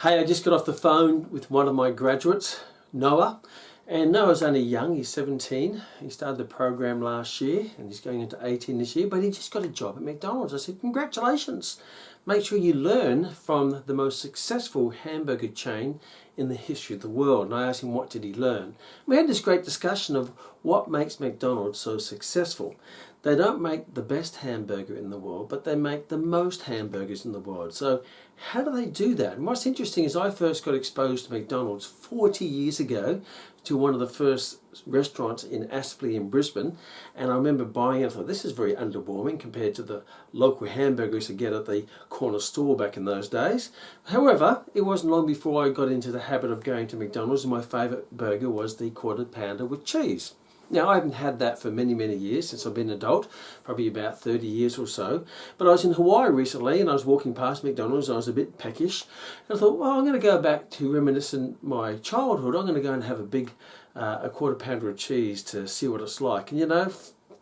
Hey, I just got off the phone with one of my graduates, Noah. And Noah's only young, he's 17. He started the program last year and he's going into 18 this year, but he just got a job at McDonald's. I said, congratulations. Make sure you learn from the most successful hamburger chain in the history of the world. And I asked him, what did he learn? We had this great discussion of what makes McDonald's so successful. They don't make the best hamburger in the world, but they make the most hamburgers in the world. So how do they do that? And what's interesting is I first got exposed to McDonald's 40 years ago to one of the first restaurants in Aspley in Brisbane, and I remember buying it. I thought, this is very underwhelming compared to the local hamburgers you get at the corner store back in those days. However, it wasn't long before I got into the habit of going to McDonald's, and my favourite burger was the quarter pounder with cheese. Now, I haven't had that for many, many years since I've been an adult, probably about 30 years or so. But I was in Hawaii recently and I was walking past McDonald's and I was a bit peckish. And I thought, well, I'm going to go back to reminiscent my childhood. I'm going to go and have a quarter pounder of cheese to see what it's like. And you know,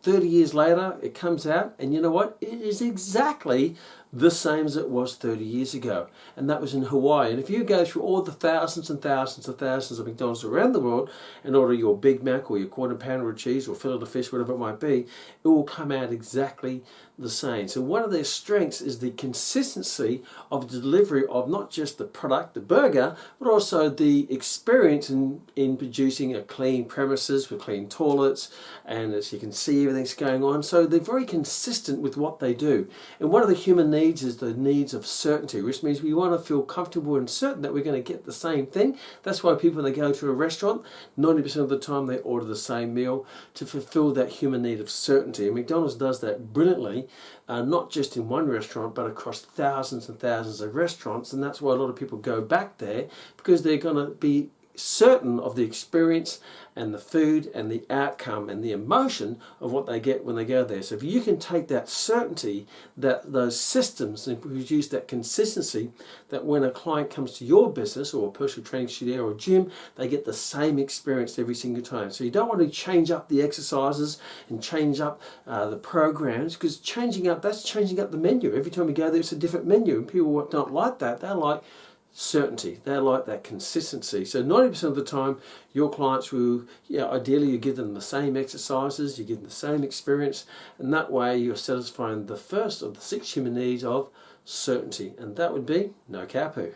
30 years later, it comes out, and you know what? It is exactly the same as it was 30 years ago. And that was in Hawaii. And if you go through all the thousands and thousands and thousands of McDonald's around the world and order your Big Mac or your quarter pounder of cheese or fillet of fish, whatever it might be, it will come out exactly the same. So one of their strengths is the consistency of delivery of not just the product, the burger, but also the experience in producing a clean premises with clean toilets, and as you can see, everything's going on. So they're very consistent with what they do. And one of the human needs is the needs of certainty, which means we want to feel comfortable and certain that we're going to get the same thing. That's why people, when they go to a restaurant, 90% of the time they order the same meal to fulfill that human need of certainty. And McDonald's does that brilliantly, not just in one restaurant, but across thousands and thousands of restaurants. And that's why a lot of people go back there, because they're going to be certain of the experience and the food and the outcome and the emotion of what they get when they go there. So if you can take that certainty, that those systems, and produce that consistency, that when a client comes to your business or a personal training studio or gym, they get the same experience every single time. So you don't want to change up the exercises and change up the programs, because that's changing up the menu. Every time you go there, it's a different menu, and people don't like that. They like certainty. They like that consistency. So 90% of the time, your clients will, ideally you give them the same exercises, you give them the same experience, and that way you're satisfying the first of the 6 human needs of certainty, and that would be no cow poo.